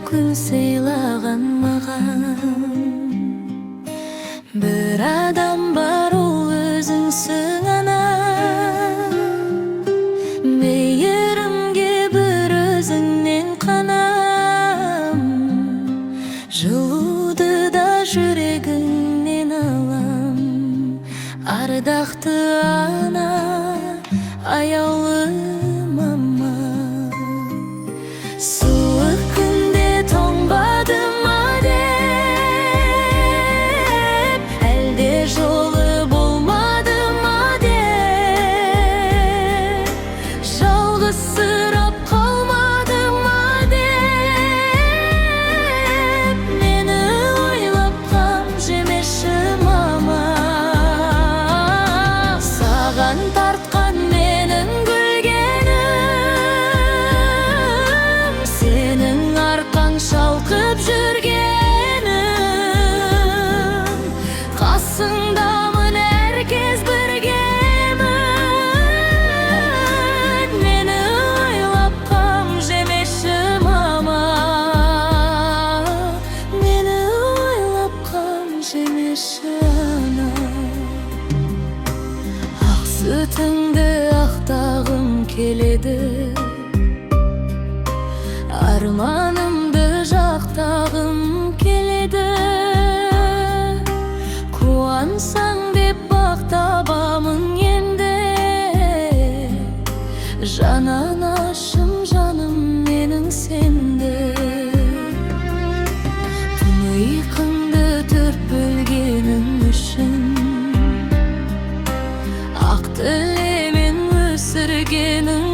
күн сыйлаган маған. Бір адам бар, ол өзіңсің анам. Мейірімге бір өзіңнен қанам. Жылуды да жүрегіңнен алам. Ардақты ана, аяулы мама. Суық күнде тоңбадым деп, әлде жолы болмады ма деп, жалғызсырап қалмады ма деп, мені ойлап қам жемеші мама. Саған тартқан менің гүлгенім, сенің арқаң шалқып жүргенім, қасыңдамын әркез біргемін. Мені ойлап қам жемеші мама. Мені ойлап қам жемеші ана. Ақ сүтіңді ақтағым келеді, арманымды жақтағым келеді. Қуансаң деп бақтабамын енді, жананашым жаным менің сенді. Түн ұйқыңды төрт бөлгенім үшін, ақ тілемен өсіргенім